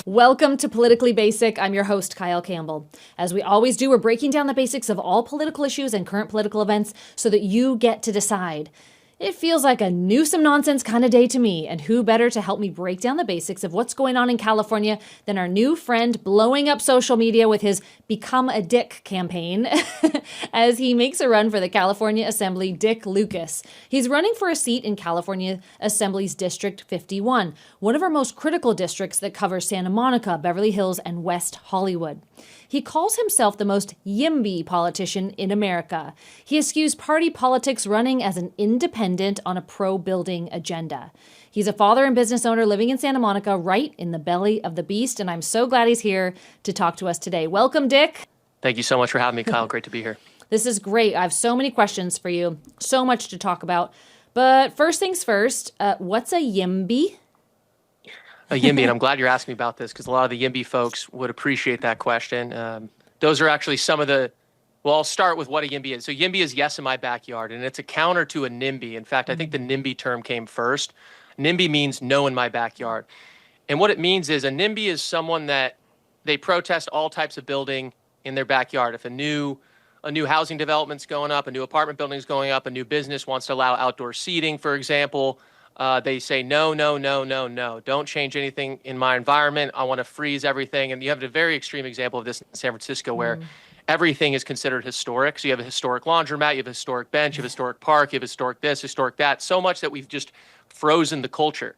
Welcome to Politically Basic. I'm your host, Kyle Campbell. As we always do, we're breaking down the basics of all political issues and current political events so that you get to decide. It feels like a Newsom nonsense kind of day to me, and who better to help me break down the basics of what's going on in California than our new friend blowing up social media with his Become a Dick campaign as he makes a run for the California Assembly, Dick Lucas. He's running for a seat in California Assembly's District 51, one of our most critical districts that covers Santa Monica, Beverly Hills, and West Hollywood. He calls himself the most YIMBY politician in America. He eschews party politics, running as an independent on a pro-building agenda. He's a father and business owner living in Santa Monica, right in the belly of the beast, and I'm so glad he's here to talk to us today. Welcome, Dick. Thank you so much for having me, Kyle. Great to be here. This is great. I have so many questions for you, so much to talk about. But first things first, what's a YIMBY? A YIMBY, and I'm glad you're asking me about this because a lot of the YIMBY folks would appreciate that question. Those are actually some of the, well, I'll start with what a YIMBY is. So YIMBY is yes in my backyard, and it's a counter to a NIMBY. In fact, I think the NIMBY term came first. NIMBY means no in my backyard. And what it means is a NIMBY is someone that they protest all types of building in their backyard. If a new housing development's going up, a new apartment building's going up, a new business wants to allow outdoor seating, for example, they say, no, no, no, no, no. Don't change anything in my environment. I want to freeze everything. And you have a very extreme example of this in San Francisco where everything is considered historic. So you have a historic laundromat, you have a historic bench, you have a historic park, you have historic this, historic that. So much that we've just frozen the culture.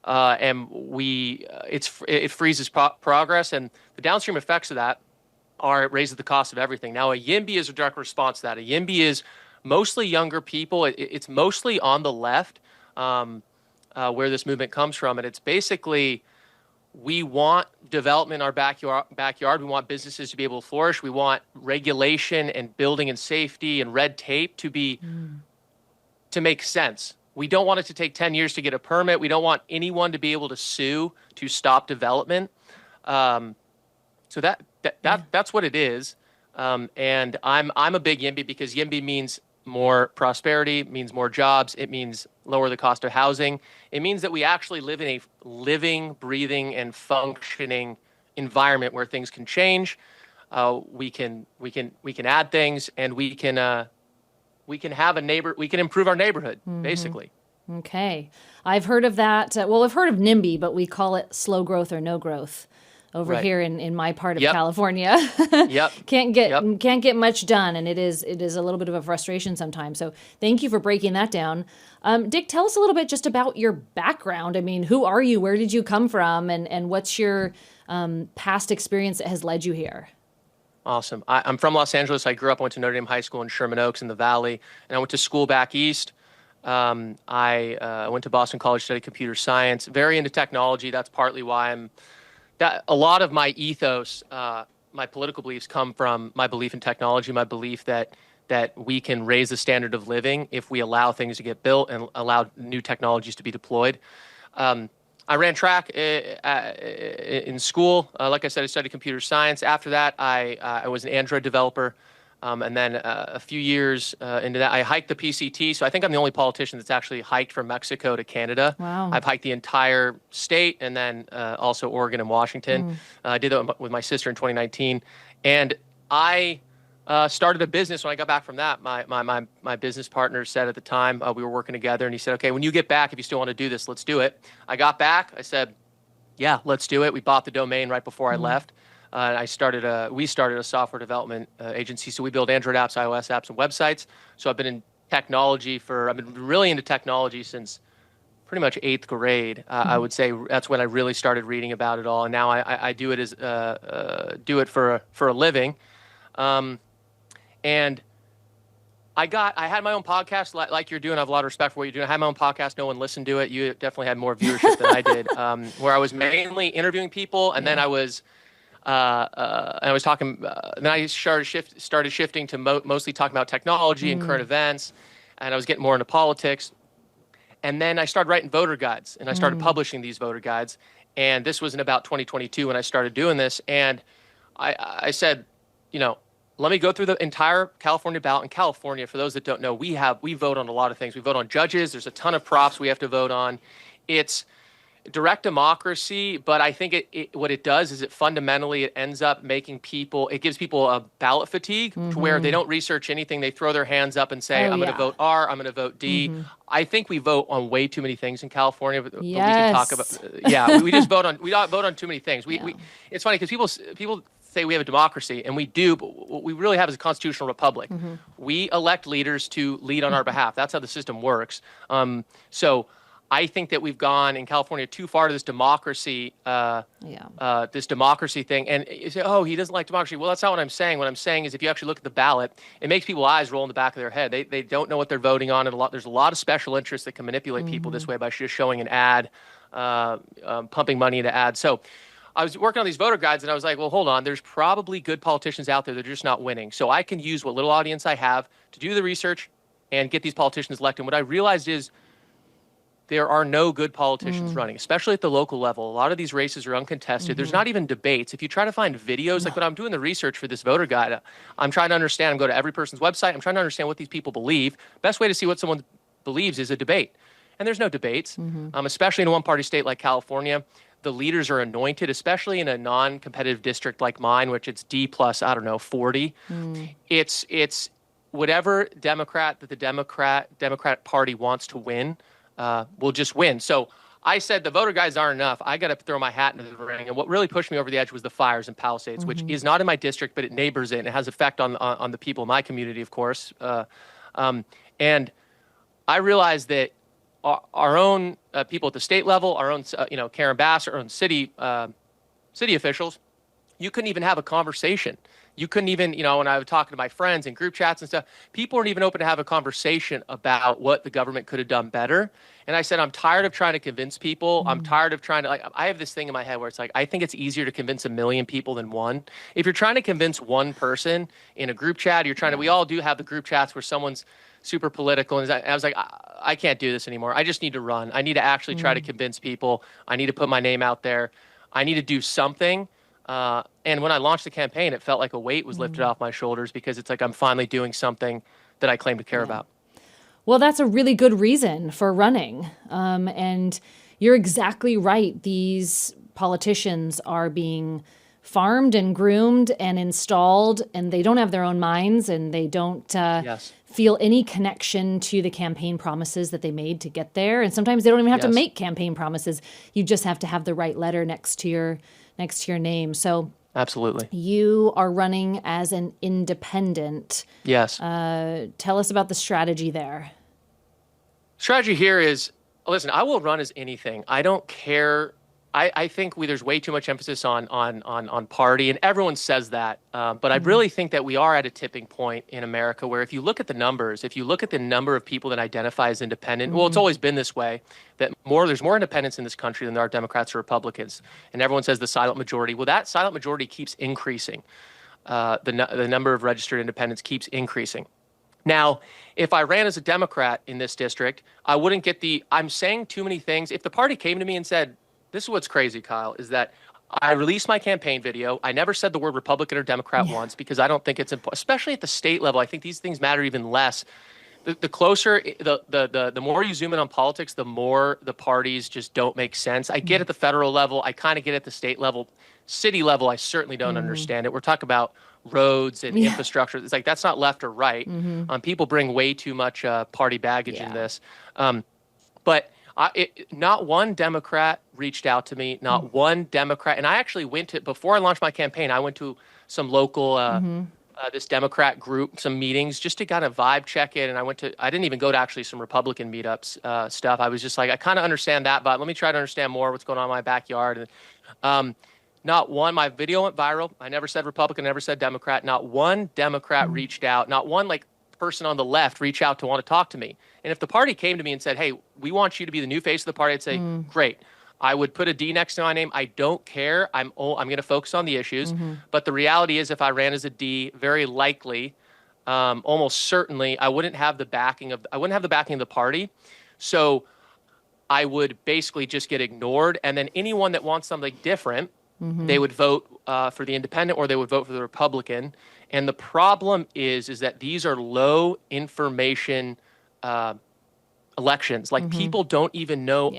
And it freezes progress. And the downstream effects of that are it raises the cost of everything. Now, a YIMBY is a direct response to that. A YIMBY is mostly younger people. It's mostly on the left. Where this movement comes from. And it's basically, we want development in our backyard. We want businesses to be able to flourish. We want regulation and building and safety and red tape to make sense. We don't want it to take 10 years to get a permit. We don't want anyone to be able to sue to stop development. So that's what it is. And I'm a big YIMBY because YIMBY means more prosperity, means more jobs. It means lower the cost of housing. It means that we actually live in a living, breathing, and functioning environment where things can change. We can add things, and we can have a neighbor. We can improve our neighborhood, basically. Okay, I've heard of that. Well, I've heard of NIMBY, but we call it slow growth or no growth over here in my part of California. Can't get much done, and it is a little bit of a frustration sometimes. So thank you for breaking that down. Dick, tell us a little bit just about your background. I mean, who are you? Where did you come from? And what's your past experience that has led you here? Awesome. I'm from Los Angeles. I grew up, I went to Notre Dame High School in Sherman Oaks in the Valley, and I went to school back east. I went to Boston College, studied computer science, very into technology. That's partly why a lot of my ethos, my political beliefs come from my belief in technology, my belief that we can raise the standard of living if we allow things to get built and allow new technologies to be deployed. I ran track in school. Like I said, I studied computer science. After that, I was an Android developer. And then a few years into that, I hiked the PCT. So I think I'm the only politician that's actually hiked from Mexico to Canada. Wow. I've hiked the entire state and then also Oregon and Washington. I did that with my sister in 2019. And I started a business when I got back from that. My business partner said at the time, we were working together, and he said, okay, when you get back, if you still want to do this, let's do it. I got back. I said, yeah, let's do it. We bought the domain right before I left. We started a software development agency. So we build Android apps, iOS apps, and websites. So I've been really into technology since pretty much 8th grade. I would say that's when I really started reading about it all. And now I do it for a living. And I had my own podcast like you're doing. I have a lot of respect for what you're doing. I had my own podcast. No one listened to it. You definitely had more viewership than I did, where I was mainly interviewing people. And then I was talking, then I started shifting to mostly talking about technology and current events. And I was getting more into politics. And then I started writing voter guides, and I started publishing these voter guides. And this was in about 2022 when I started doing this. And I said, let me go through the entire California ballot. In California, for those that don't know, we vote on a lot of things. We vote on judges. There's a ton of props we have to vote on. direct democracy, but I think what it does is it ends up making it gives people a ballot fatigue to where they don't research anything. They throw their hands up and say, I'm going to vote R, I'm going to vote D. I think we vote on way too many things in California, but we can talk about, we just we don't vote on too many things. It's funny because people say we have a democracy, and we do, but what we really have is a constitutional republic. We elect leaders to lead on our behalf. That's how the system works. So I think that we've gone in California too far to this democracy, thing. And you say, oh, he doesn't like democracy. Well, that's not what I'm saying. What I'm saying is if you actually look at the ballot, it makes people's eyes roll in the back of their head. They don't know what they're voting on. And there's a lot of special interests that can manipulate people this way by just showing an ad, pumping money into ads. So I was working on these voter guides, and I was like, well, hold on. There's probably good politicians out there that are just not winning. So I can use what little audience I have to do the research and get these politicians elected. And what I realized is there are no good politicians running, especially at the local level. A lot of these races are uncontested. There's not even debates. If you try to find videos, like when I'm doing the research for this voter guide, I'm trying to understand. I'm going to every person's website. I'm trying to understand what these people believe. Best way to see what someone believes is a debate. And there's no debates, especially in a one-party state like California. The leaders are anointed, especially in a non-competitive district like mine, which it's D plus, 40. It's whatever Democrat that the Democratic Party wants to win will just win. So I said the voter guides aren't enough. I got to throw my hat into the ring. And what really pushed me over the edge was the fires in Palisades, which is not in my district, but it neighbors it, and it has effect on the people in my community, of course. And I realized that our own people at the state level, our own, Karen Bass, our own city officials, you couldn't even have a conversation. You couldn't even, when I was talking to my friends in group chats and stuff, people weren't even open to have a conversation about what the government could have done better. And I said, I'm tired of trying to convince people. I'm tired of trying to, I have this thing in my head where it's like, I think it's easier to convince 1 million people than one. If you're trying to convince one person in a group chat, we all do have the group chats where someone's super political. And I was like, I can't do this anymore. I just need to run. I need to actually try to convince people. I need to put my name out there. I need to do something. And when I launched the campaign, it felt like a weight was lifted off my shoulders because it's like I'm finally doing something that I claim to care about. Well, that's a really good reason for running. And you're exactly right. These politicians are being farmed and groomed and installed, and they don't have their own minds, and they don't feel any connection to the campaign promises that they made to get there. And sometimes they don't even have to make campaign promises. You just have to have the right letter next to your name. So absolutely, you are running as an independent. Yes. Tell us about the strategy there. Strategy here is, listen, I will run as anything. I don't care. I think there's way too much emphasis on party, and everyone says that. But I really think that we are at a tipping point in America where if you look at the numbers, if you look at the number of people that identify as independent, well, it's always been this way, that there's more independents in this country than there are Democrats or Republicans. And everyone says the silent majority. Well, that silent majority keeps increasing. The number of registered independents keeps increasing. Now, if I ran as a Democrat in this district, I wouldn't get I'm saying too many things. If the party came to me and said, this is what's crazy, Kyle, is that I released my campaign video. I never said the word Republican or Democrat once because I don't think it's important, especially at the state level. I think these things matter even less. The closer, the more you zoom in on politics, the more the parties just don't make sense. I get at the federal level. I kind of get at the state level. City level, I certainly don't understand it. We're talking about roads and infrastructure. It's like that's not left or right. People bring way too much party baggage in this. But not one Democrat reached out to me, not one Democrat. And I actually before I launched my campaign, I went to some local, this Democrat group, some meetings just to kind of vibe check in. And I didn't even go to actually some Republican meetups stuff. I was just like, I kind of understand that, but let me try to understand more what's going on in my backyard. And not one, my video went viral. I never said Republican, never said Democrat. Not one Democrat reached out, not one person on the left reach out to want to talk to me. And if the party came to me and said, hey, we want you to be the new face of the party, I'd say, great. I would put a D next to my name. I don't care. I'm going to focus on the issues. But the reality is if I ran as a D, very likely, almost certainly, I wouldn't have the backing of the party. So I would basically just get ignored. And then anyone that wants something different, they would vote for the independent or they would vote for the Republican. And the problem is that these are low information elections. Like people don't even know.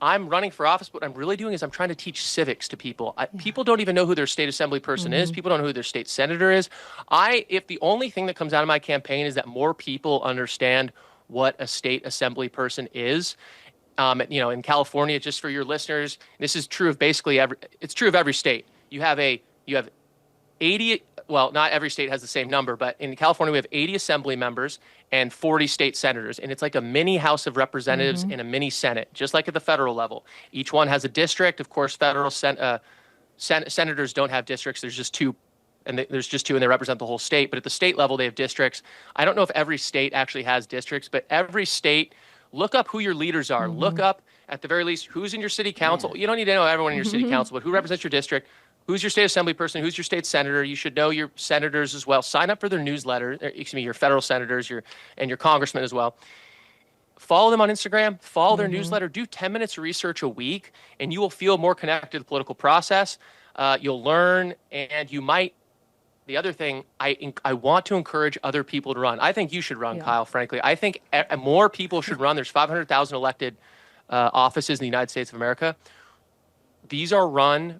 I'm running for office, what I'm really doing is I'm trying to teach civics to people. People don't even know who their state assembly person is. People don't know who their state senator is. If the only thing that comes out of my campaign is that more people understand what a state assembly person is, in California, just for your listeners, this is true of basically it's true of every state. You have 80, well, not every state has the same number, but in California, we have 80 assembly members and 40 state senators. And it's like a mini House of Representatives and a mini Senate, just like at the federal level. Each one has a district. Of course, federal senators don't have districts. There's just two, and they represent the whole state. But at the state level, they have districts. I don't know if every state actually has districts, but every state, look up who your leaders are. Look up, at the very least, who's in your city council. You don't need to know everyone in your city council, but who represents your district. Who's your state assembly person? Who's your state senator? You should know your senators as well. Sign up for their newsletter. Your federal senators, and your congressmen as well. Follow them on Instagram. Follow their newsletter. Do 10 minutes of research a week, and you will feel more connected to the political process. You'll learn, and you might. The other thing, I want to encourage other people to run. I think you should run, Kyle, frankly. I think more people should run. There's 500,000 elected offices in the United States of America. These are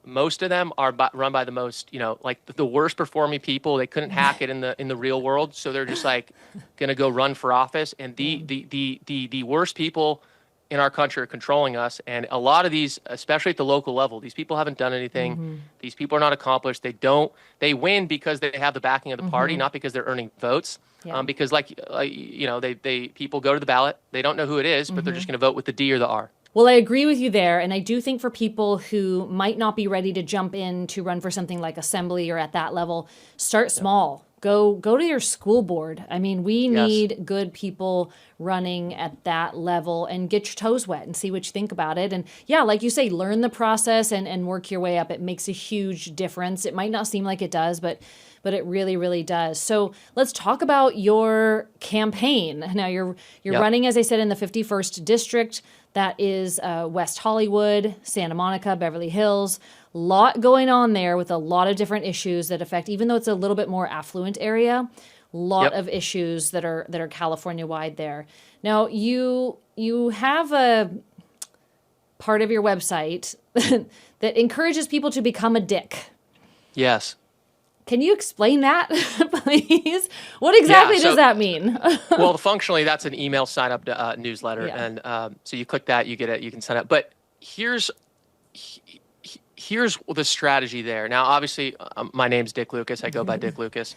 most of them are run by the most, like the worst performing people. They couldn't hack it in the real world. So they're just like going to go run for office. And the worst people in our country are controlling us. And a lot of these, especially at the local level, these people haven't done anything. These people are not accomplished. They win because they have the backing of the party, not because they're earning votes. Because people go to the ballot. They don't know who it is, but they're just going to vote with the D or the R. Well, I agree with you there. And I do think for people who might not be ready to jump in to run for something like assembly or at that level, start small. Go to your school board. I mean, we need good people running at that level, and get your toes wet and see what you think about it. And yeah, like you say, learn the process and work your way up. It makes a huge difference. It might not seem like it does, but it really, really does. So let's talk about your campaign. Now you're running, as I said, in the 51st district. That is West Hollywood, Santa Monica, Beverly Hills. Lot going on there with a lot of different issues that affect, even though it's a little bit more affluent area, lot of issues that are California wide there. Now you have a part of your website that encourages people to become a dick. Yes. Can you explain that, please? What exactly does that mean? Well, functionally, that's an email sign-up newsletter, and so you click that, you get it, you can sign up. But here's the strategy there. Now, obviously, my name's Dick Lucas. I go by Dick Lucas.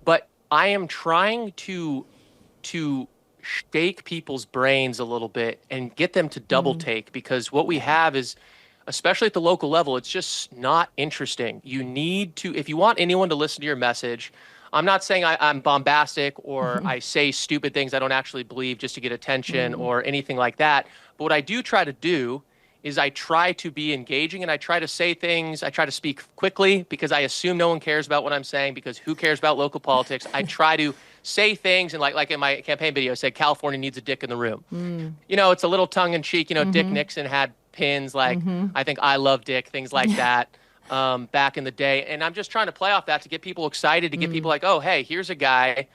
But I am trying to shake people's brains a little bit and get them to double take, because what we have is, especially at the local level, it's just not interesting. You need to, if you want anyone to listen to your message, I'm not saying I'm bombastic or I say stupid things I don't actually believe just to get attention or anything like that. But what I do try to do is I try to be engaging, and I try to say things. I try to speak quickly because I assume no one cares about what I'm saying, because who cares about local politics? I try to say things, and like in my campaign video, I said, California needs a dick in the room. It's a little tongue in cheek. Dick Nixon had pins like, I think I love Dick, things like that back in the day. And I'm just trying to play off that to get people excited, to get people like, oh, hey, here's a guy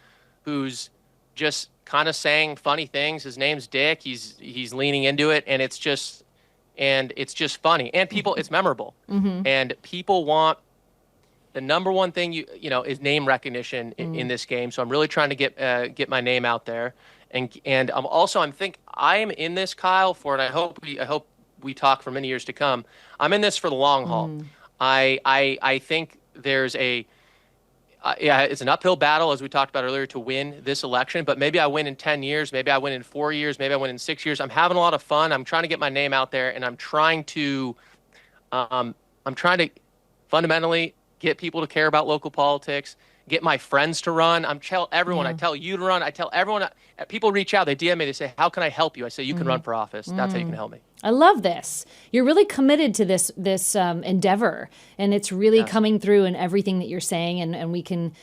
who's just kind of saying funny things. His name's Dick. He's leaning into it, and it's just funny. And people, it's memorable. And people want, the number one thing is name recognition in this game. So I'm really trying to get my name out there. And I am in this, Kyle, and I hope we talk for many years to come. I'm in this for the long haul. I think there's it's an uphill battle, as we talked about earlier, to win this election, but maybe I win in 10 years, maybe I win in 4 years, maybe I win in 6 years. I'm having a lot of fun. I'm trying to get my name out there, and I'm trying to fundamentally get people to care about local politics, get my friends to run. I tell everyone, I tell you to run. I tell everyone, people reach out, they DM me, they say, how can I help you? I say, you can run for office. That's how you can help me. I love this. You're really committed to this endeavor, and it's really coming through in everything that you're saying, and we can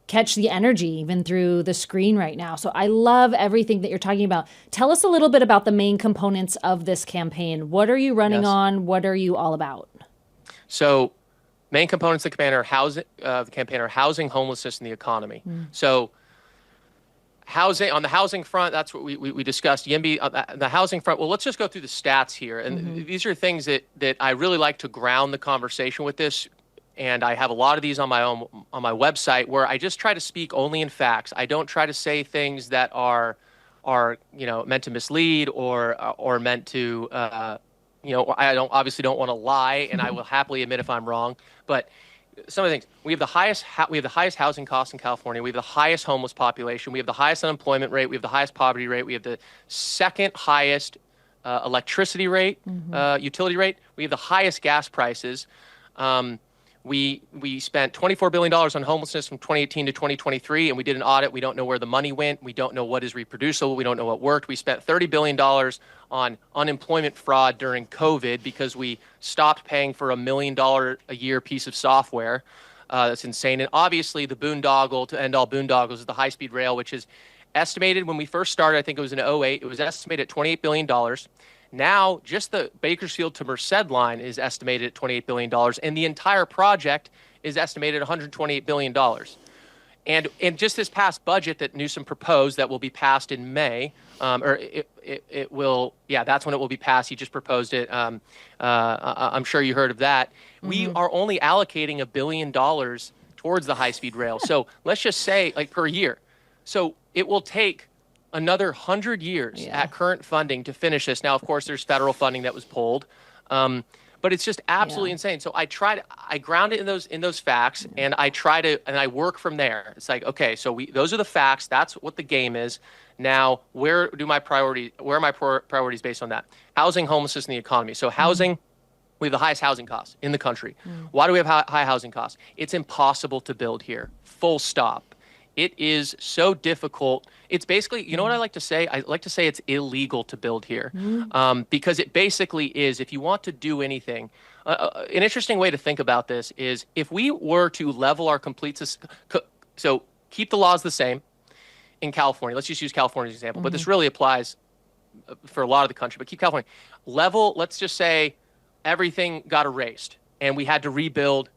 catch the energy even through the screen right now. So I love everything that you're talking about. Tell us a little bit about the main components of this campaign. What are you running on? What are you all about? So main components of the campaign are housing, homelessness, and the economy. So Housing on the housing front, that's what we discussed. YIMBY, the housing front. Well, let's just go through the stats here, and these are things that I really like to ground the conversation with this. And I have a lot of these on my website where I just try to speak only in facts. I don't try to say things that are meant to mislead or meant to I obviously don't want to lie, and I will happily admit if I'm wrong, but. Some of the things, we have the highest housing costs in California. We have the highest homeless population. We have the highest unemployment rate. We have the highest poverty rate. We have the second highest electricity rate, utility rate. We have the highest gas prices. We spent $24 billion on homelessness from 2018 to 2023, and we did an audit. We don't know where the money went. We don't know what is reproducible. We don't know what worked. We spent $30 billion on unemployment fraud during COVID because we stopped paying for $1 million a year piece of software. That's insane. And obviously, the boondoggle to end all boondoggles is the high-speed rail, which is estimated when we first started, I think it was in 2008, it was estimated at $28 billion. Now, just the Bakersfield to Merced line is estimated at $28 billion, and the entire project is estimated at $128 billion. And just this past budget that Newsom proposed that will be passed in May, it will, that's when it will be passed. He just proposed it. I'm sure you heard of that. We are only allocating $1 billion towards the high-speed rail. So let's just say, like, per year. So it will take another 100 years at current funding to finish this. Now, of course, there's federal funding that was pulled, but it's just absolutely insane. So I ground it in those facts, and I work from there. It's like, okay, so those are the facts. That's what the game is. Now, where are my priorities based on that? Housing, homelessness, and the economy. So housing, we have the highest housing costs in the country. Why do we have high housing costs? It's impossible to build here. Full stop. It is so difficult. It's basically, you know what I like to say? I like to say it's illegal to build here because it basically is, if you want to do anything, an interesting way to think about this is if we were to level our so keep the laws the same in California. Let's just use California as an example, but this really applies for a lot of the country, but keep California. Let's just say everything got erased and we had to rebuild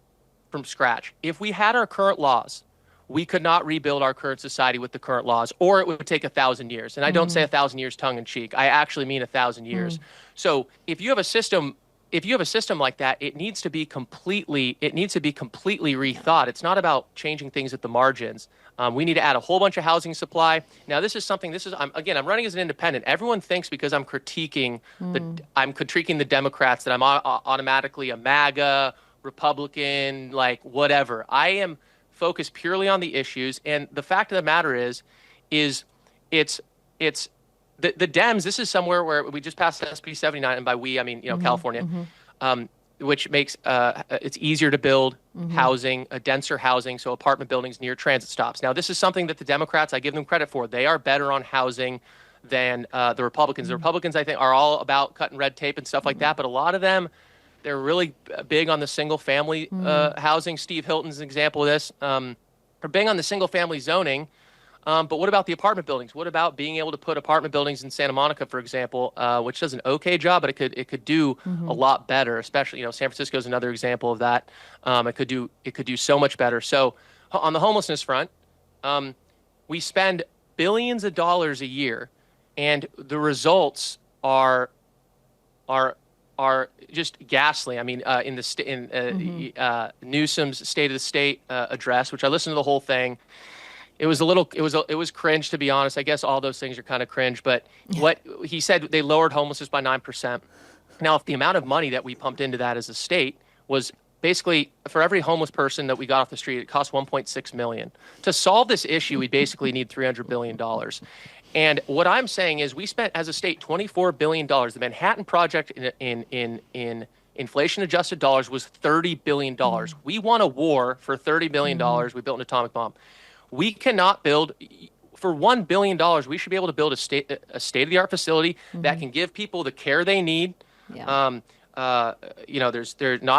from scratch. If we had our current laws, we could not rebuild our current society with the current laws, or it would take 1,000 years. And I don't say 1,000 years tongue in cheek. I actually mean 1,000 years. So if you have a system like that, it needs to be completely rethought. It's not about changing things at the margins. We need to add a whole bunch of housing supply. Now, I'm running as an independent. Everyone thinks because I'm critiquing the Democrats that I'm automatically a MAGA, Republican, like whatever. I am focus purely on the issues, and the fact of the matter is it's the Dems. This is somewhere where we just passed SB 79, and by we I mean California, which makes it's easier to build housing, a denser housing, so apartment buildings near transit stops. Now, this is something that the Democrats, I give them credit for. They are better on housing than the Republicans. The Republicans, I think, are all about cutting red tape and stuff like that, but a lot of them, they're really big on the single-family housing. Steve Hilton's an example of this. They're big on the single-family zoning, but what about the apartment buildings? What about being able to put apartment buildings in Santa Monica, for example, which does an okay job, but it could do a lot better. Especially, San Francisco is another example of that. It could do so much better. So on the homelessness front, we spend billions of dollars a year, and the results are just ghastly. I mean, in Newsom's State of the State address, which I listened to the whole thing, it was cringe, to be honest. I guess all those things are kind of cringe, but what he said, they lowered homelessness by 9%. Now, if the amount of money that we pumped into that as a state was basically for every homeless person that we got off the street, it cost $1.6 million. To solve this issue, we basically need $300 billion. And what I'm saying is we spent, as a state, $24 billion. The Manhattan Project in inflation-adjusted dollars was $30 billion. We won a war for $30 billion. We built an atomic bomb. We cannot build, for $1 billion, we should be able to build a state-of-the-art facility that can give people the care they need. Not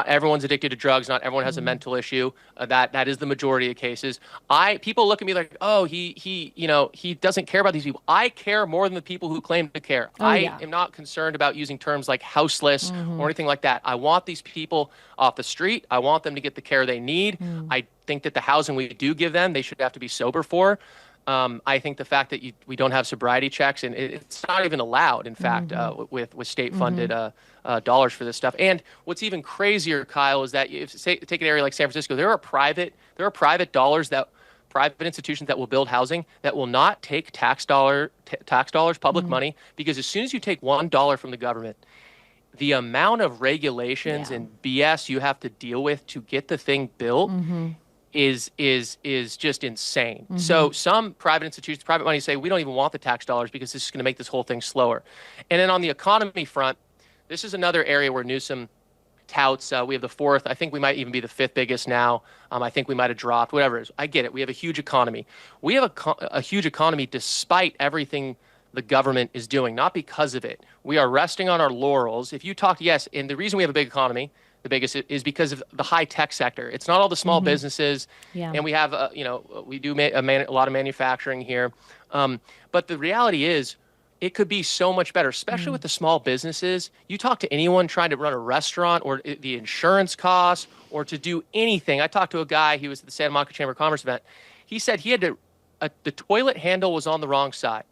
everyone's addicted to drugs. Not everyone has a mental issue. That is the majority of cases. People look at me like, oh, he doesn't care about these people. I care more than the people who claim to care. I am not concerned about using terms like houseless or anything like that. I want these people off the street. I want them to get the care they need. I think that the housing we do give them, they should have to be sober for. I think the fact that we don't have sobriety checks, and it's not even allowed, in fact, with state-funded dollars for this stuff. And what's even crazier, Kyle, is that take an area like San Francisco, there are private dollars private institutions that will build housing that will not take tax dollars, public money, because as soon as you take $1 from the government, the amount of regulations and BS you have to deal with to get the thing built is just insane. So some private institutions, private money say, we don't even want the tax dollars because this is going to make this whole thing slower. And then on the economy front, this is another area where Newsom touts. We have the fourth. I think we might even be the fifth biggest now. I think we might have dropped, whatever it is. I get it. We have a huge economy. We have a huge economy despite everything the government is doing, not because of it. We are resting on our laurels. If you talk, yes, and the reason we have a big economy, the biggest, is because of the high tech sector. It's not all the small businesses, and we have, we do a lot of manufacturing here. But the reality is, it could be so much better, especially with the small businesses. You talk to anyone trying to run a restaurant, or the insurance costs, or to do anything. I talked to a guy, he was at the Santa Monica Chamber of Commerce event. He said he had to, the toilet handle was on the wrong side.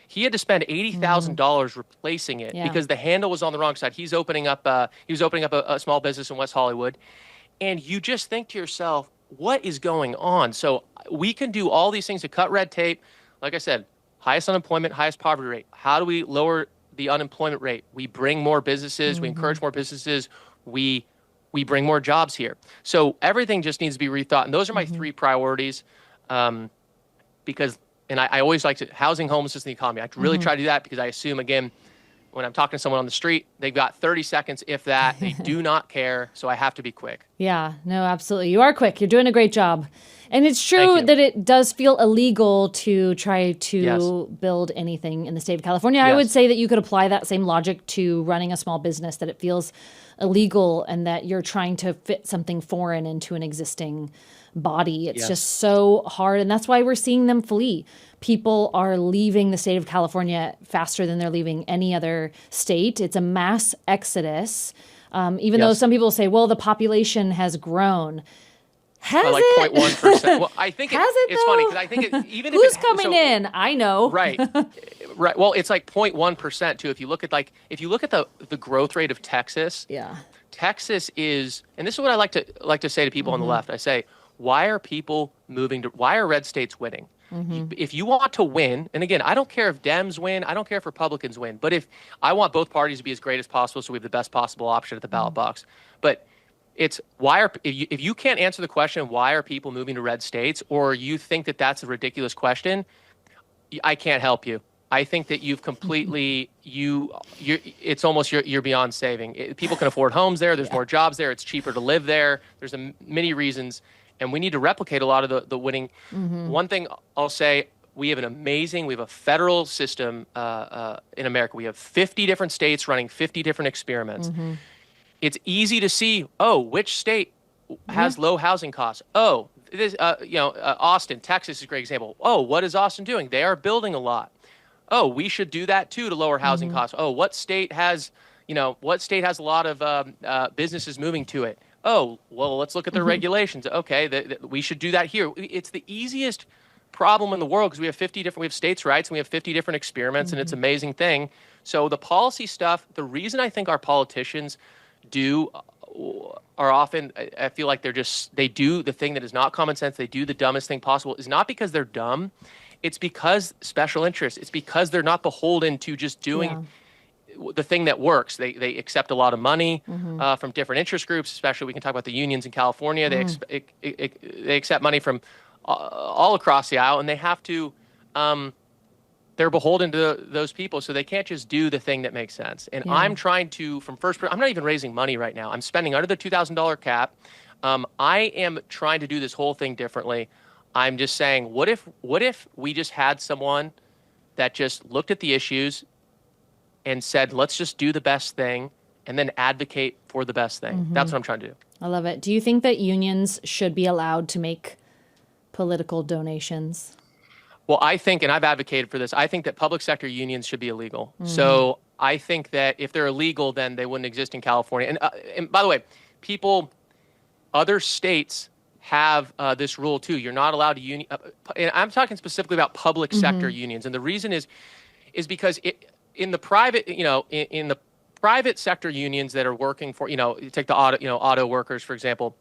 He had to spend $80,000 replacing it because the handle was on the wrong side. He was opening up a small business in West Hollywood, and you just think to yourself, what is going on? So we can do all these things to cut red tape. Like I said, highest unemployment, highest poverty rate. How do we lower the unemployment rate? We bring more businesses. We encourage more businesses. We bring more jobs here. So everything just needs to be rethought, and those are my three priorities, because. And I always like to, housing, homelessness, and the economy. I really try to do that because I assume, again, when I'm talking to someone on the street, they've got 30 seconds, if that. They do not care, so I have to be quick. Yeah, no, absolutely. You are quick. You're doing a great job. And it's true that it does feel illegal to try to build anything in the state of California. I would say that you could apply that same logic to running a small business, that it feels illegal and that you're trying to fit something foreign into an existing body. It's just so hard. And that's why we're seeing them flee. People are leaving the state of California faster than they're leaving any other state. It's a mass exodus. Even though some people say, well, the population has grown. Has like it? 0.1%. Well, I think it's funny because I think even who's coming in? I know. Right. Right. Well, it's like 0.1% too. If you look at the growth rate of Texas. Yeah. Texas is, and this is what I like to say to people on the left. I say, why are people why are red states winning? If you want to win, and again, I don't care if Dems win, I don't care if Republicans win, but if I want both parties to be as great as possible so we have the best possible option at the ballot box. But it's if you can't answer the question, why are people moving to red states, or you think that that's a ridiculous question, I can't help you. I think that you've completely, it's almost you're beyond saving. People can afford homes there. There's more jobs there. It's cheaper to live there. There's many reasons. And we need to replicate a lot of the winning. One thing I'll say, we have a federal system in America. We have 50 different states running 50 different experiments. It's easy to see, which state has low housing costs. Austin, Texas is a great example. What is Austin doing? They are building a lot. We should do that too to lower housing costs. What state has a lot of businesses moving to it? Let's look at their regulations. Okay, we should do that here. It's the easiest problem in the world because we have states' rights and we have 50 different experiments, and it's an amazing thing. So the policy stuff, the reason I think our politicians are often, I feel like they do the thing that is not common sense. They do the dumbest thing possible, is not because they're dumb. It's because special interests. It's because they're not beholden to just doing the thing that works. They accept a lot of money from different interest groups, especially we can talk about the unions in California. They accept money from all across the aisle, and they have to, they're beholden to those people, so they can't just do the thing that makes sense. And I'm trying to, I'm not even raising money right now. I'm spending under the $2,000 cap. I am trying to do this whole thing differently. I'm just saying, what if we just had someone that just looked at the issues and said, let's just do the best thing and then advocate for the best thing. That's what I'm trying to do. I love it. Do you think that unions should be allowed to make political donations? Well, I think, and I've advocated for this, I think that public sector unions should be illegal. So I think that if they're illegal, then they wouldn't exist in California. And by the way, other states have this rule too. You're not allowed to union. And I'm talking specifically about public sector unions, and the reason is because in the private, in the private sector unions that are working for, you take the auto workers, for example.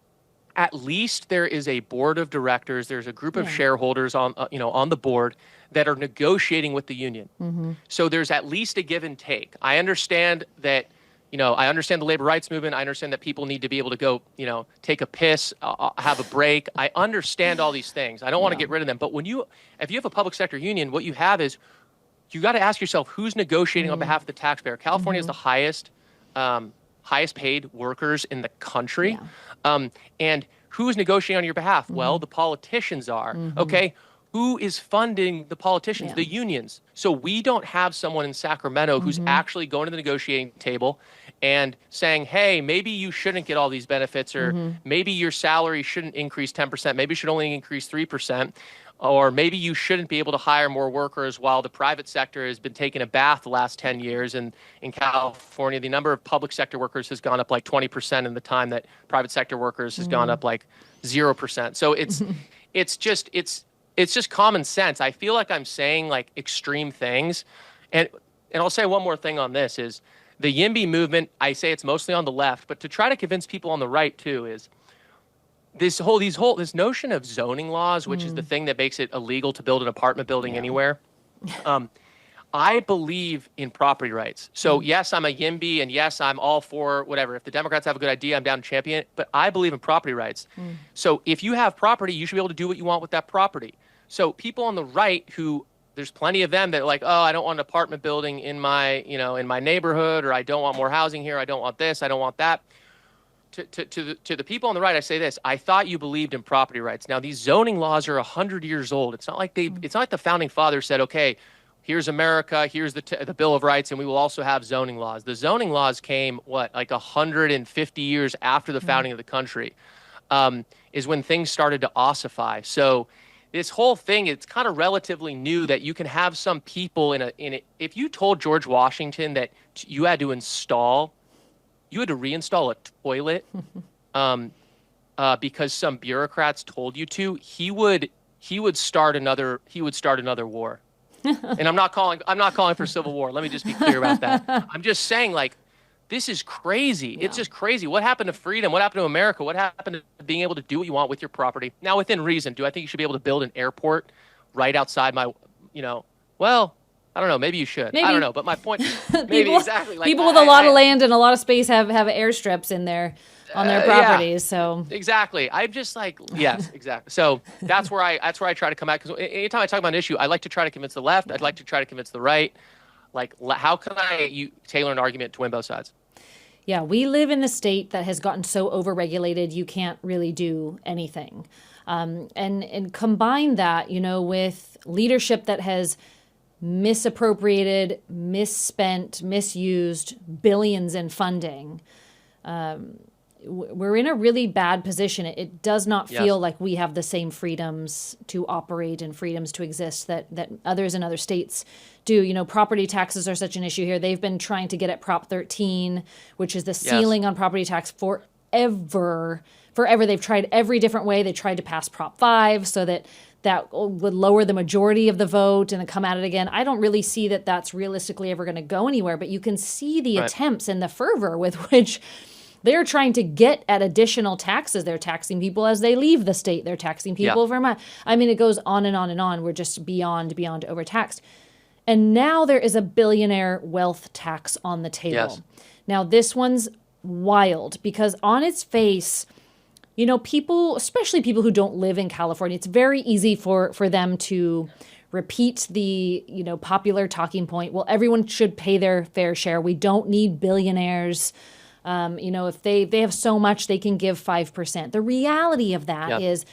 At least there is a board of directors. There's a group of shareholders on the board that are negotiating with the union. So there's at least a give and take. I understand that, I understand the labor rights movement. I understand that people need to be able to go, take a piss, have a break. I understand all these things. I don't want to get rid of them. But if you have a public sector union, what you have is you got to ask yourself who's negotiating on behalf of the taxpayer. California is the highest paid workers in the country. And who is negotiating on your behalf? Well, the politicians are. Okay. Who is funding the politicians? The unions. So we don't have someone in Sacramento who's actually going to the negotiating table and saying, hey, maybe you shouldn't get all these benefits, or maybe your salary shouldn't increase 10%. Maybe it should only increase 3%. Or maybe you shouldn't be able to hire more workers while the private sector has been taking a bath the last 10 years. And in California, the number of public sector workers has gone up like 20% in the time that private sector workers has gone up like 0%. So it's just common sense. I feel like I'm saying like extreme things. And I'll say one more thing on this is the YIMBY movement. I say it's mostly on the left, but to try to convince people on the right too is this notion of zoning laws, which is the thing that makes it illegal to build an apartment building anywhere. I believe in property rights. So yes, I'm a YIMBY, and yes, I'm all for whatever. If the Democrats have a good idea, I'm down to champion it. But I believe in property rights. So if you have property, you should be able to do what you want with that property. So people on the right who there's plenty of them that are like, oh, I don't want an apartment building in my neighborhood, or I don't want more housing here. I don't want this. I don't want that. To the people on the right, I say this: I thought you believed in property rights. Now these zoning laws are 100 years old. It's not like it's not like the founding fathers said, okay, here's America, here's the Bill of Rights, and we will also have zoning laws. The zoning laws came like 150 years after the founding of the country, is when things started to ossify. So this whole thing, it's kind of relatively new that you can have some people in it. If you told George Washington that you had to reinstall a toilet because some bureaucrats told you to, he would start another war. And I'm not calling for civil war. Let me just be clear about that. I'm just saying, like, this is crazy. It's just crazy. What happened to freedom? What happened to America? What happened to being able to do what you want with your property? Now, within reason, do I think you should be able to build an airport right outside my, well, I don't know. Maybe you should. Maybe. I don't know. But my point, maybe exactly. Like, people with a lot of land and a lot of space have airstrips in on their properties. So exactly. I'm just like, yes, exactly. So that's where I try to come at, because anytime I talk about an issue, I like to try to convince the left. I'd like to try to convince the right. Like, how can I tailor an argument to win both sides? Yeah, we live in a state that has gotten so overregulated you can't really do anything, and combine that, with leadership that has misappropriated, misspent, misused billions in funding. We're in a really bad position. It does not feel like we have the same freedoms to operate and freedoms to exist that others in other states do. Property taxes are such an issue here. They've been trying to get at Prop 13, which is the ceiling on property tax forever. They've tried every different way. They tried to pass Prop 5 so that would lower the majority of the vote and then come at it again. I don't really see that that's realistically ever going to go anywhere, but you can see the attempts and the fervor with which they're trying to get at additional taxes. They're taxing people as they leave the state. They're taxing people from it goes on and on and on. We're just beyond overtaxed. And now there is a billionaire wealth tax on the table. Yes. Now this one's wild because on its face, people, especially people who don't live in California, it's very easy for them to repeat the, popular talking point. Well, everyone should pay their fair share. We don't need billionaires. If they have so much, they can give 5%. The reality of that is,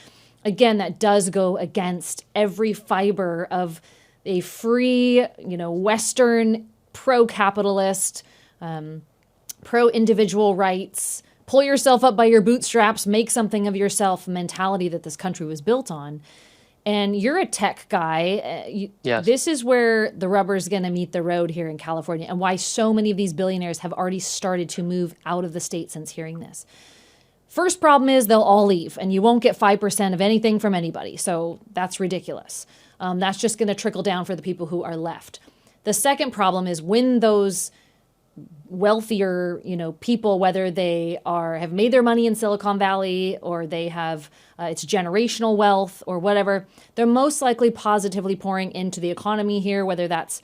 again, that does go against every fiber of a free, Western, pro-capitalist, pro-individual rights, pull yourself up by your bootstraps, make something of yourself mentality that this country was built on. And you're a tech guy. This is where the rubber is going to meet the road here in California, and why so many of these billionaires have already started to move out of the state since hearing this. First problem is they'll all leave, and you won't get 5% of anything from anybody. So that's ridiculous. That's just going to trickle down for the people who are left. The second problem is when those wealthier, people, whether they have made their money in Silicon Valley or they have it's generational wealth or whatever, they're most likely positively pouring into the economy here, whether that's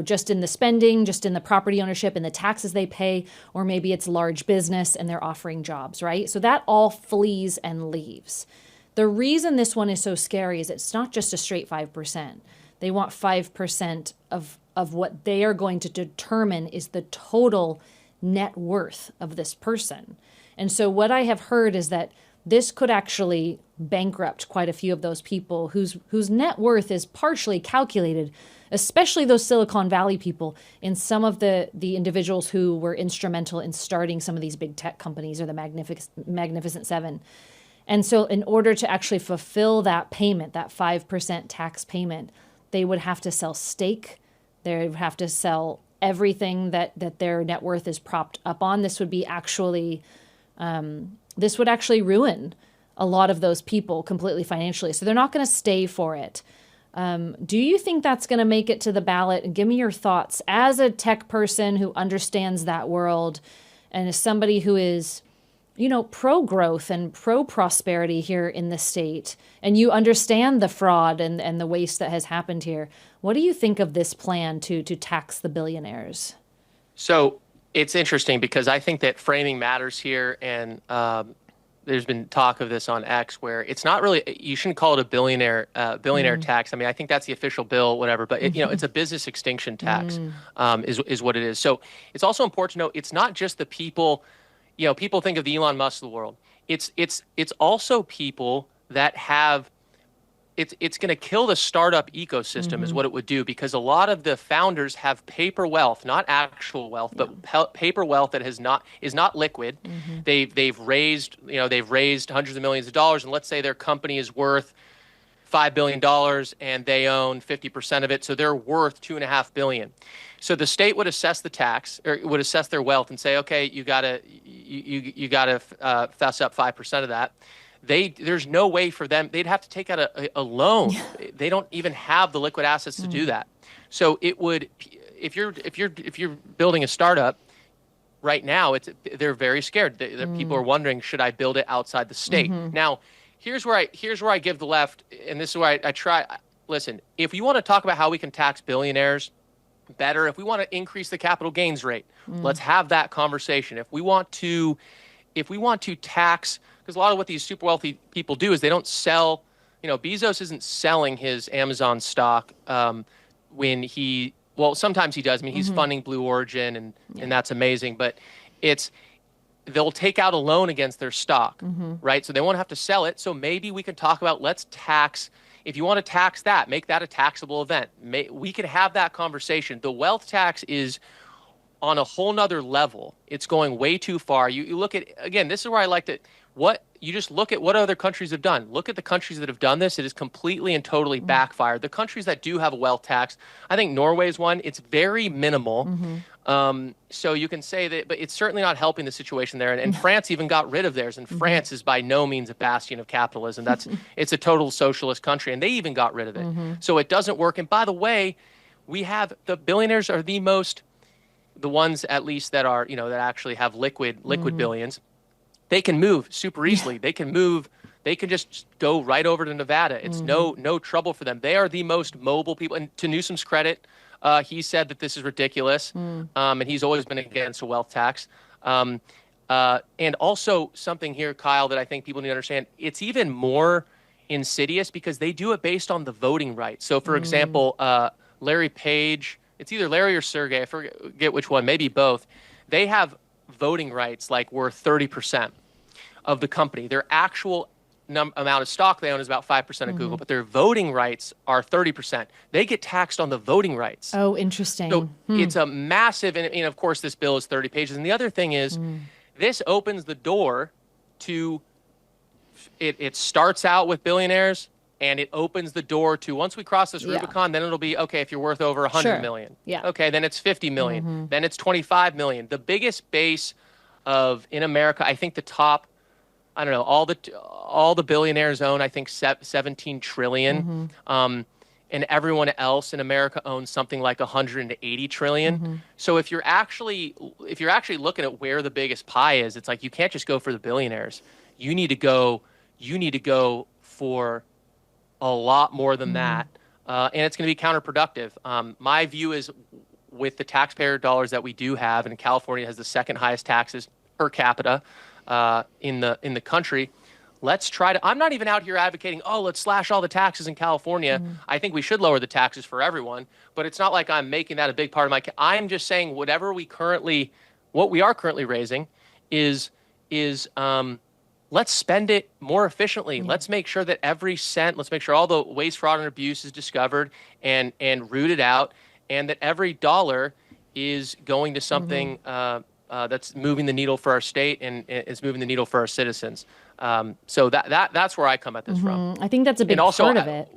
just in the spending, just in the property ownership and the taxes they pay, or maybe it's large business and they're offering jobs, right? So that all flees and leaves. The reason this one is so scary is it's not just a straight 5%. They want 5% of what they are going to determine is the total net worth of this person. And so what I have heard is that this could actually bankrupt quite a few of those people whose net worth is partially calculated, especially those Silicon Valley people, in some of the individuals who were instrumental in starting some of these big tech companies or the Magnificent Seven. And so in order to actually fulfill that payment, that 5% tax payment, they would have to sell stake. They would have to sell everything that their net worth is propped up on. This would actually ruin a lot of those people completely financially. So they're not going to stay for it. Do you think that's going to make it to the ballot? And give me your thoughts as a tech person who understands that world and as somebody who is, pro-growth and pro-prosperity here in the state, and you understand the fraud and the waste that has happened here. What do you think of this plan to tax the billionaires? So it's interesting because I think that framing matters here, and there's been talk of this on X where it's not really, you shouldn't call it a billionaire tax. I mean, I think that's the official bill, whatever, but it's a business extinction tax is what it is. So it's also important to know it's not just the people. People think of the Elon Musk of the world. It's also people that have. It's going to kill the startup ecosystem is what it would do, because a lot of the founders have paper wealth, not actual wealth, but paper wealth that is not liquid. They've raised hundreds of millions of dollars, and let's say their company is worth $5 billion and they own 50% of it, so they're worth $2.5 billion. So the state would assess the tax, or would assess their wealth and say, okay, you gotta fess up 5% of that. There's no way for them. They'd have to take out a loan. They don't even have the liquid assets to do that. So it would, if you're building a startup right now, they're very scared. People are wondering, should I build it outside the state? Now, here's where I give the left, and this is where I try. Listen, if you want to talk about how we can tax billionaires better, if we want to increase the capital gains rate, let's have that conversation. If we want to tax, because a lot of what these super wealthy people do is they don't sell. Bezos isn't selling his Amazon stock sometimes he does. I mean, he's funding Blue Origin, and that's amazing. But they'll take out a loan against their stock, right? So they won't have to sell it. So maybe we can talk about, let's tax. If you want to tax that, make that a taxable event. We could have that conversation. The wealth tax is on a whole nother level. It's going way too far. You look at, again, this is where I like to, you just look at what other countries have done. Look at the countries that have done this. It is completely and totally backfired. The countries that do have a wealth tax, I think Norway's one. It's very minimal. So you can say that, but it's certainly not helping the situation there. And France even got rid of theirs. And France is by no means a bastion of capitalism. It's a total socialist country, and they even got rid of it. So it doesn't work. And by the way, the billionaires are the ones at least that are, that actually have liquid billions. They can move super easily. They can just go right over to Nevada. It's no trouble for them. They are the most mobile people. And to Newsom's credit, he said that this is ridiculous. And he's always been against a wealth tax. And also something here, Kyle, that I think people need to understand, it's even more insidious because they do it based on the voting rights. So for example, Larry Page, it's either Larry or Sergey, I forget which one, maybe both. They have voting rights like worth 30% of the company. Their actual amount of stock they own is about 5% of Google, but their voting rights are 30%. They get taxed on the voting rights. Oh, interesting. So it's a massive, and of course this bill is 30 pages. And the other thing is, this opens the door to, it starts out with billionaires, and it opens the door to, once we cross this Rubicon, then it'll be, okay, if you're worth over 100 million. Okay, then it's 50 million. Then it's 25 million. The biggest base in America, I think the top I don't know, all the billionaires own, I think, 17 trillion. And everyone else in America owns something like 180 trillion. So if you're actually looking at where the biggest pie is, it's like you can't just go for the billionaires. You need to go for a lot more than that. And it's going to be counterproductive. My view is, with the taxpayer dollars that we do have, and California has the second highest taxes per capita in the country. Let's try to, I'm not even out here advocating, oh, let's slash all the taxes in California. I think we should lower the taxes for everyone, but it's not like I'm making that a big part of I'm just saying what we are currently raising is let's spend it more efficiently. Let's make sure that every cent, let's make sure all the waste, fraud, and abuse is discovered and rooted out, and that every dollar is going to something that's moving the needle for our state and is moving the needle for our citizens. So that's where I come at this from. I think that's a big and also, part of it.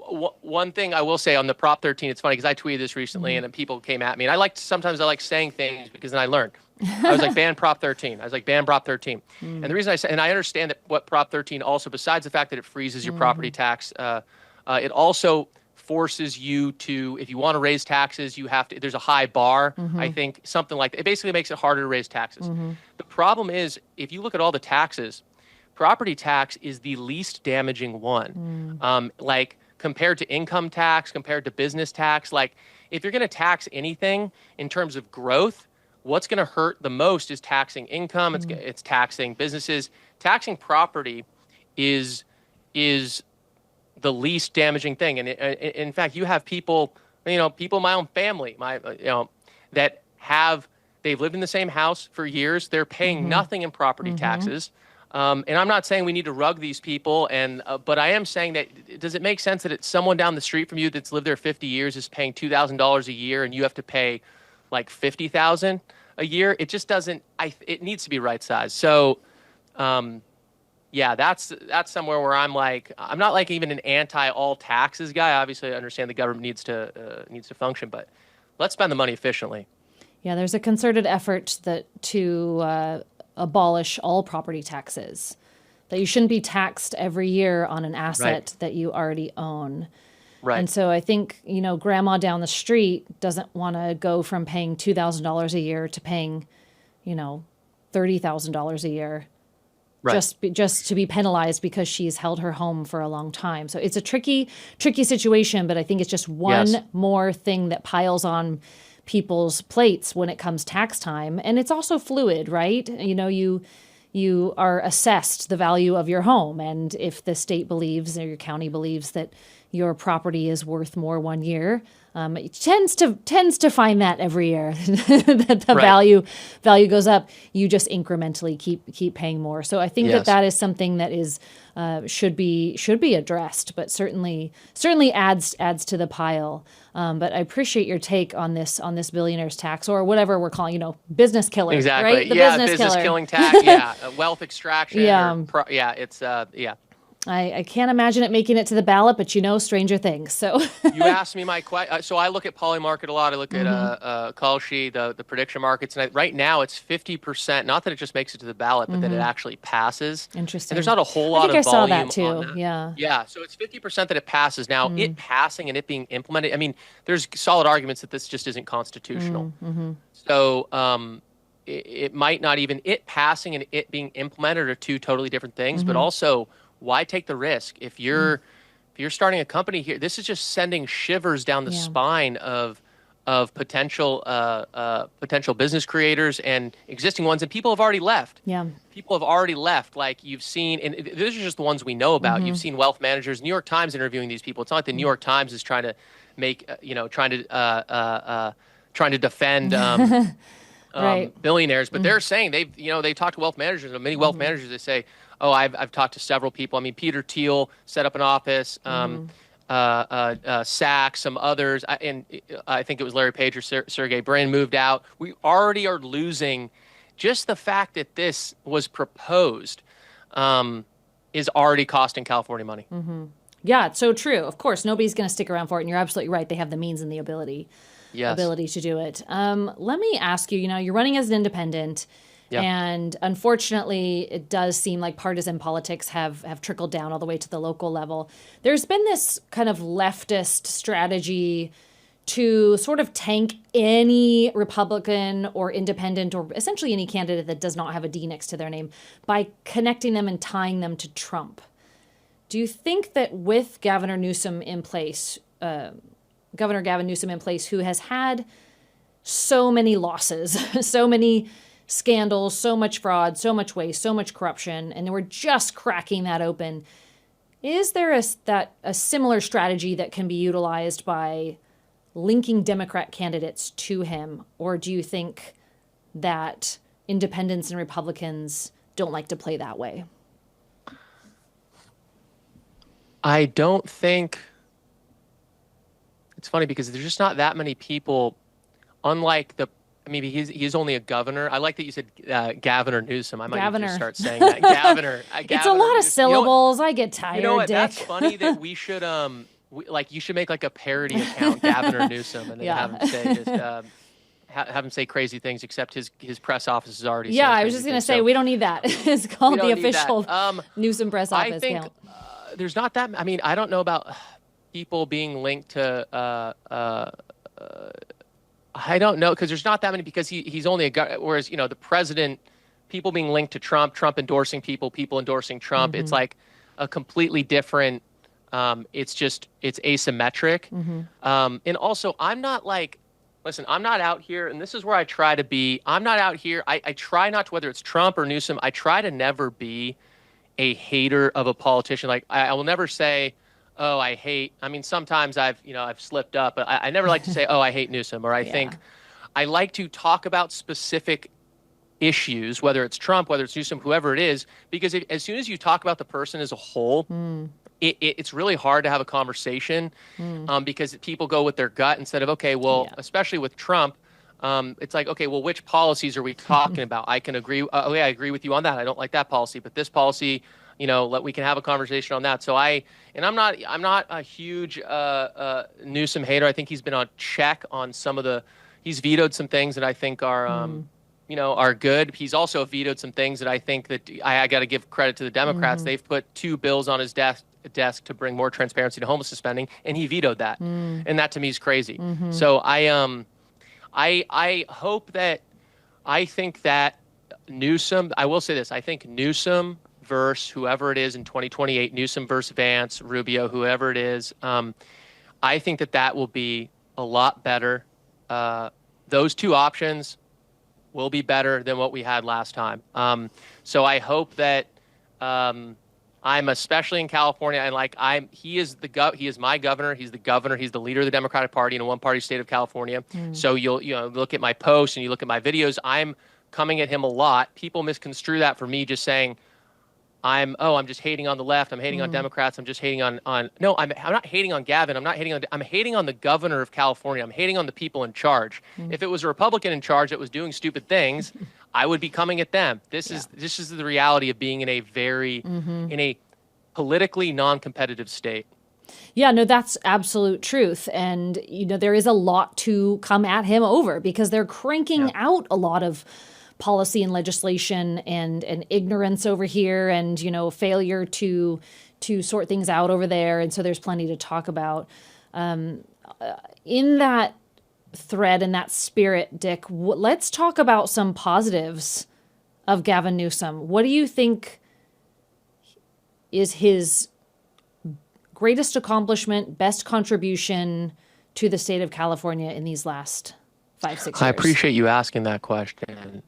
One thing I will say on the Prop 13, it's funny because I tweeted this recently and then people came at me. And sometimes I like saying things because then I learned. I was like, ban Prop 13. I was like, ban Prop 13. And the reason I said, and I understand that what Prop 13 also, besides the fact that it freezes your property tax, it also forces you to, if you want to raise taxes, there's a high bar, I think, something like that. It basically makes it harder to raise taxes. The problem is, if you look at all the taxes, property tax is the least damaging one. Like, compared to income tax, compared to business tax, like, if you're going to tax anything in terms of growth, what's going to hurt the most is taxing income. It's taxing businesses. Taxing property is the least damaging thing. And in fact, you have people in my own family, they've lived in the same house for years. They're paying nothing in property taxes. And I'm not saying we need to rug these people, but I am saying that, does it make sense that it's someone down the street from you that's lived there 50 years is paying $2,000 a year and you have to pay like $50,000 a year? It just doesn't. It needs to be right sized. So, yeah, that's somewhere where I'm not like even an anti-all taxes guy. Obviously, I understand the government needs to function, but let's spend the money efficiently. Yeah, there's a concerted effort to abolish all property taxes, that you shouldn't be taxed every year on an asset that you already own. Right. And so I think, grandma down the street doesn't want to go from paying $2,000 a year to paying, $30,000 a year. Right. Just to be penalized because she's held her home for a long time. So it's a tricky situation, but I think it's just one more thing that piles on people's plates when it comes tax time. And it's also fluid, right? You are assessed the value of your home. And if the state believes or your county believes that your property is worth more one year, it tends to find that every year that the value goes up. You just incrementally keep paying more. So I think that is something that is should be addressed, but certainly adds to the pile. But I appreciate your take on this billionaire's tax, or whatever we're calling, business killer. Exactly. Right? The business killing tax. Yeah, wealth extraction. It's I can't imagine it making it to the ballot, but stranger things. So you asked me my question. So I look at Polymarket a lot. I look at Call Sheet, the prediction markets, and right now it's 50%. Not that it just makes it to the ballot, but that it actually passes. Interesting. And there's not a whole lot of volume. I saw that too. On that. Yeah. Yeah. So it's 50% that it passes. Now, it passing and it being implemented. I mean, there's solid arguments that this just isn't constitutional. So it might not even, it passing and it being implemented are two totally different things. But also, why take the risk? If you're starting a company here, this is just sending shivers down the spine of potential business creators and existing ones, and people have already left. Yeah, people have already left. Like you've seen, and these are just the ones we know about. You've seen wealth managers, New York Times interviewing these people. It's not like the New York Times is trying to make trying to defend. Billionaires, but they're saying they've talked to wealth managers, and many wealth managers, they say, oh, I've talked to several people. I mean, Peter Thiel set up an office, Sachs, some others, and I think it was Larry Page or Sergey Brin moved out. We already are losing. Just the fact that this was proposed is already costing California money. Yeah, it's so true. Of course, nobody's going to stick around for it, and you're absolutely right. They have the means and the ability to do it. Let me ask you, you're running as an independent, Yeah. And unfortunately, it does seem like partisan politics have trickled down all the way to the local level. There's been this kind of leftist strategy to sort of tank any Republican or independent or essentially any candidate that does not have a D next to their name by connecting them and tying them to Trump. Do you think that with Governor Newsom in place, Governor Gavin Newsom in place, who has had so many losses, so many scandals, so much fraud, so much waste, so much corruption, and we're just cracking that open, is there a similar strategy that can be utilized by linking Democrat candidates to him? Or do you think that independents and Republicans don't like to play that way? I don't think it's funny because there's just not that many people, unlike he's only a governor. I like that you said Gavin or Newsom. I might need to just start saying that. Governor. It's a lot of syllables. I get tired, You know what? Dick. That's funny that we should, you should make like a parody account, Gavin or Newsom, and then have him say just, have him say crazy things, except his press office is already saying I was just going to say, we don't need that. It's called the official Newsom press office I think, account. There's not that, I don't know about people being linked to, I don't know, because there's not that many, because he's only a guy, whereas, the president, people being linked to Trump, Trump endorsing people endorsing Trump, it's like a completely different, it's asymmetric. And also, I'm not I'm not out here, and this is where I try to be, I'm not out here, I try not to, whether it's Trump or Newsom, I try to never be a hater of a politician. Like, I will never say, oh, I hate, sometimes I've slipped up, but I never like to say, oh, I hate Newsom, or I think I like to talk about specific issues, whether it's Trump, whether it's Newsom, whoever it is, because as soon as you talk about the person as a whole, it's really hard to have a conversation because people go with their gut instead of, okay, well, especially with Trump, it's like, okay, well, which policies are we talking about? I can agree. I agree with you on that. I don't like that policy, but this policy, we can have a conversation on that. So I'm not a huge Newsom hater. I think he's been on check on he's vetoed some things that I think are, are good. He's also vetoed some things that I think that I got to give credit to the Democrats. They've put 2 bills on his desk to bring more transparency to homelessness spending, and he vetoed that. And that to me is crazy. So I hope that, I think that Newsom, I will say this, I think Newsom versus whoever it is in 2028, Newsom versus Vance, Rubio, whoever it is, I think that will be a lot better. Those 2 options will be better than what we had last time. So I hope that I'm especially in California, and he is my governor. He's the governor. He's the leader of the Democratic Party in a one-party state of California. So you'll look at my posts and you look at my videos. I'm coming at him a lot. People misconstrue that for me just saying I'm just hating on the left. I'm hating on Democrats. I'm just hating on. No, I'm not hating on Gavin. I'm hating on the governor of California. I'm hating on the people in charge. If it was a Republican in charge that was doing stupid things, I would be coming at them. This is the reality of being in a in a politically non-competitive state. Yeah, no, that's absolute truth. And, there is a lot to come at him over because they're cranking out a lot of policy and legislation and ignorance over here and, failure to sort things out over there. And so there's plenty to talk about. In that thread and that spirit, Dick, let's talk about some positives of Gavin Newsom. What do you think is his greatest accomplishment, best contribution to the state of California in these last 5-6 years? I appreciate you asking that question.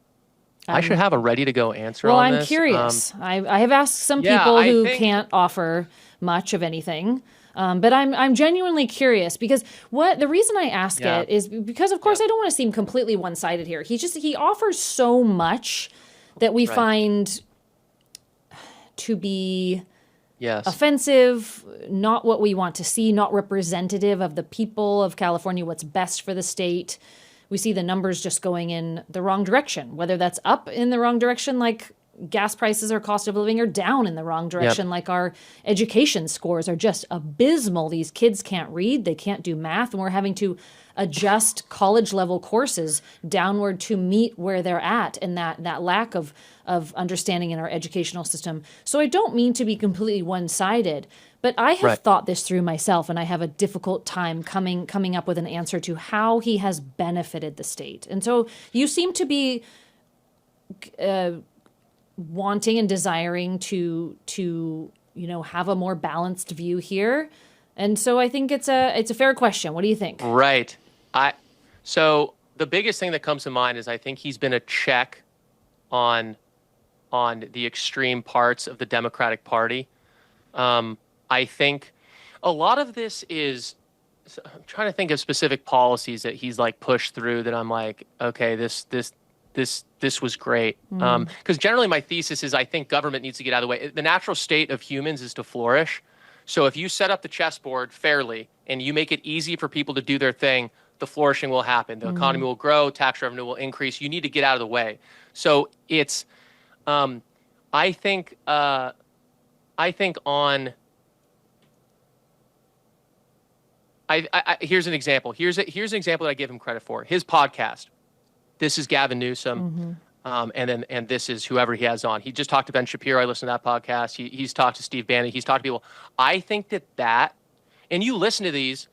I should have a ready-to-go answer on this. Well, I'm curious. I have asked some people who can't offer much of anything. But I'm genuinely curious because the reason I ask it is because, of course, I don't want to seem completely one-sided here. He offers so much that we find to be offensive, not what we want to see, not representative of the people of California, what's best for the state. We see the numbers just going in the wrong direction, whether that's up in the wrong direction, like gas prices or cost of living are down in the wrong direction. Like our education scores are just abysmal. These kids can't read, they can't do math, and we're having to adjust college level courses downward to meet where they're at, and that lack of understanding in our educational system. So I don't mean to be completely one-sided, but I have thought this through myself, and I have a difficult time coming up with an answer to how he has benefited the state. And so you seem to be wanting and desiring to have a more balanced view here. And so I think it's a fair question. What do you think? Right. So the biggest thing that comes to mind is I think he's been a check on the extreme parts of the Democratic Party. I think a lot of this is, I'm trying to think of specific policies that he's like pushed through that I'm like, okay, this was great. Because generally my thesis is I think government needs to get out of the way. The natural state of humans is to flourish. So if you set up the chessboard fairly and you make it easy for people to do their thing, the flourishing will happen. The economy will grow, tax revenue will increase. You need to get out of the way. So it's, I think here's an example. Here's an example that I give him credit for. His podcast. This is Gavin Newsom. And this is whoever he has on. He just talked to Ben Shapiro. I listened to that podcast. He's talked to Steve Bannon. He's talked to people. I think that, and you listen to these,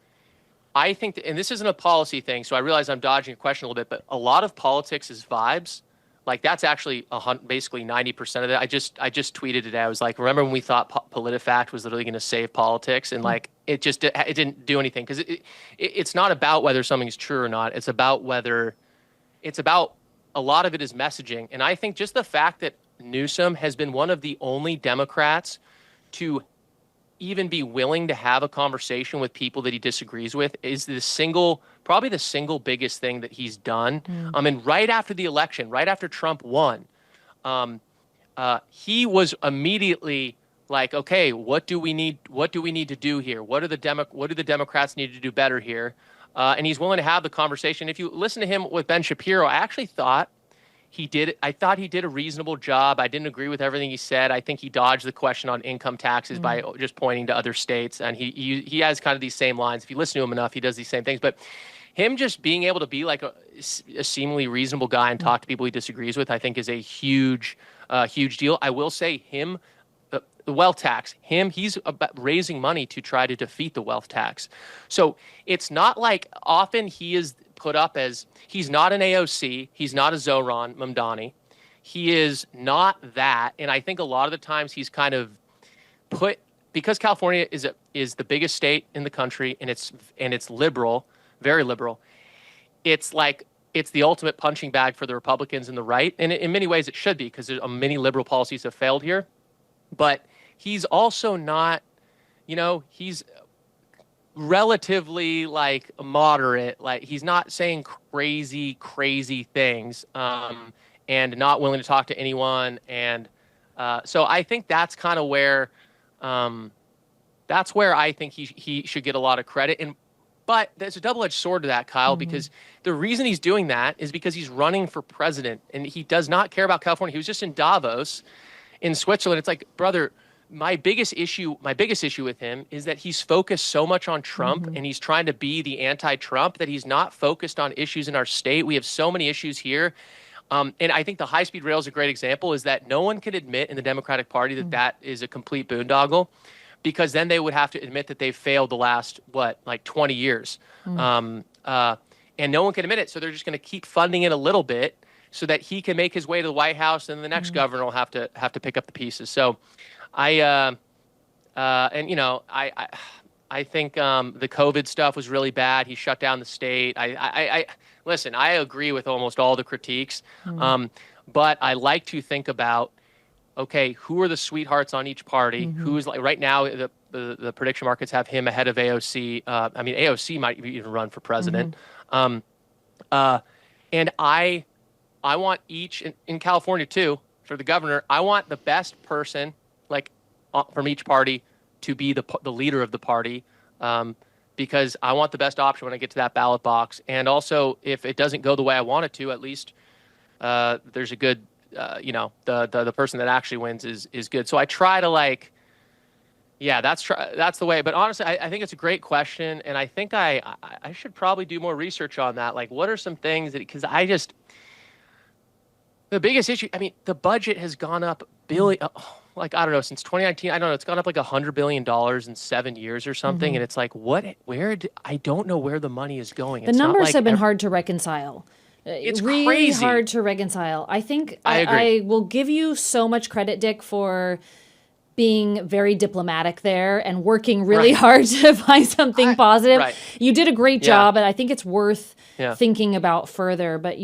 I think that, and this isn't a policy thing, so I realize I'm dodging a question a little bit, but a lot of politics is vibes. Like that's actually basically 90% of it. I just tweeted today. I was like, remember when we thought PolitiFact was literally going to save politics, and like it didn't do anything, because it's not about whether something's true or not. It's about a lot of it is messaging. And I think just the fact that Newsom has been one of the only Democrats to even be willing to have a conversation with people that he disagrees with is probably the single biggest thing that he's done. And right after the election, right after Trump won, he was immediately like, okay, what do we need to do here? What do the Democrats need to do better here? And he's willing to have the conversation. If you listen to him with Ben Shapiro, I actually thought he did a reasonable job. I didn't agree with everything he said. I think he dodged the question on income taxes by just pointing to other states. And he has kind of these same lines. If you listen to him enough, he does these same things. But him just being able to be like a seemingly reasonable guy and talk to people he disagrees with, I think is a huge deal. I will say the wealth tax, he's raising money to try to defeat the wealth tax. So it's not like often he is put up as, he's not an AOC, he's not a Zohran Mamdani. He is not that. And I think a lot of the times he's kind of because California is the biggest state in the country, and it's liberal, very liberal. It's like, it's the ultimate punching bag for the Republicans and the right. And in many ways it should be, because many liberal policies have failed here. But he's also not, he's relatively like moderate. Like he's not saying crazy things, and not willing to talk to anyone. And so I think that's kind of where I think he should get a lot of credit. But there's a double-edged sword to that, Kyle, because the reason he's doing that is because he's running for president, and he does not care about California. He was just in Davos in Switzerland. It's like, brother, my biggest issue with him is that he's focused so much on Trump, and he's trying to be the anti-Trump, that he's not focused on issues in our state. We have so many issues here. And I think the high-speed rail is a great example, is that no one can admit in the Democratic Party that is a complete boondoggle, because then they would have to admit that they've failed the last, 20 years. And no one can admit it, so they're just going to keep funding it a little bit so that he can make his way to the White House, and the next governor will have to pick up the pieces. So I think the COVID stuff was really bad. He shut down the state. Listen, I agree with almost all the critiques, but I like to think about, okay, who are the sweethearts on each party? Who's like right now the prediction markets have him ahead of AOC. AOC might even run for president. And I want each in California too, for the governor, I want the best person from each party to be the leader of the party, because I want the best option when I get to that ballot box. And also, if it doesn't go the way I want it to, at least there's a good the person that actually wins is good. So I try to like, yeah, that's the way. But honestly, I think it's a great question, and I think I should probably do more research on that. Like, what are some things that, because the biggest issue, I mean, the budget has gone up like, I don't know, since 2019, I don't know, it's gone up like $100 billion in 7 years or something. And it's like, I don't know where the money is going. The numbers have been hard to reconcile. It's really crazy. hard to reconcile. I think I agree. I will give you so much credit, Dick, for being very diplomatic there and working really hard to find something positive. Right. You did a great job, and I think it's worth thinking about further. But,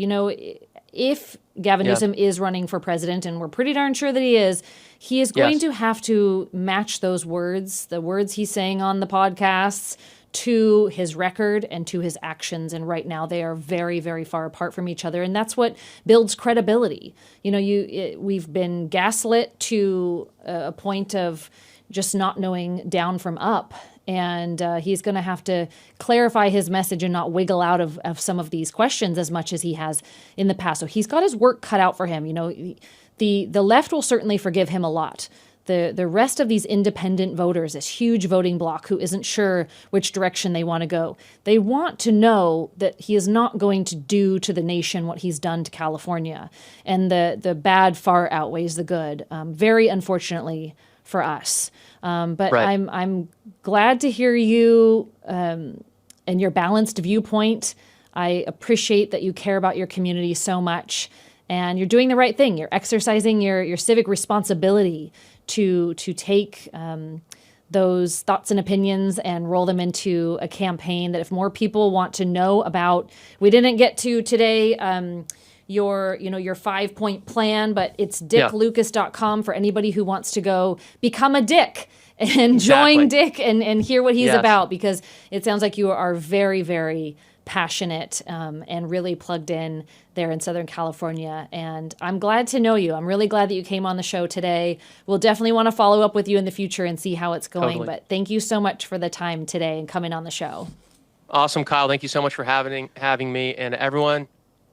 if Gavin Newsom is running for president, and we're pretty darn sure that he is going to have to match those words, the words he's saying on the podcasts, to his record and to his actions. And right now they are very, very far apart from each other. And that's what builds credibility. We've been gaslit to a point of just not knowing down from up. And he's going to have to clarify his message and not wiggle out of some of these questions as much as he has in the past. So he's got his work cut out for him. The left will certainly forgive him a lot. The rest of these independent voters, this huge voting bloc who isn't sure which direction they want to go, they want to know that he is not going to do to the nation what he's done to California. And the bad far outweighs the good, very unfortunately for us. But I'm glad to hear you and your balanced viewpoint. I appreciate that you care about your community so much, and you're doing the right thing. You're exercising your civic responsibility to take those thoughts and opinions and roll them into a campaign that if more people want to know about, we didn't get to today, your 5-point plan, but it's dicklucas.com for anybody who wants to go become a dick and join Dick and hear what he's about, because it sounds like you are very, very passionate and really plugged in there in Southern California. And I'm glad to know you. I'm really glad that you came on the show today. We'll definitely want to follow up with you in the future and see how it's going. Totally. But thank you so much for the time today and coming on the show. Awesome, Kyle. Thank you so much for having me. And everyone,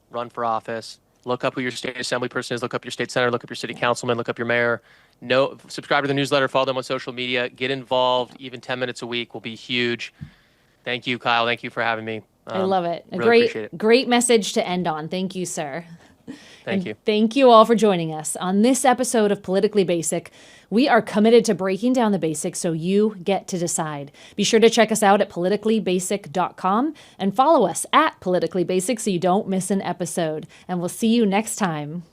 run for office. Look up who your state assembly person is. Look up your state senator. Look up your city councilman. Look up your mayor. Subscribe to the newsletter. Follow them on social media. Get involved. Even 10 minutes a week will be huge. Thank you, Kyle. Thank you for having me. I love it. Really Great message to end on. Thank you, sir. Thank you. Thank you all for joining us. On this episode of Politically Basic, we are committed to breaking down the basics so you get to decide. Be sure to check us out at politicallybasic.com and follow us at Politically Basic so you don't miss an episode. And we'll see you next time.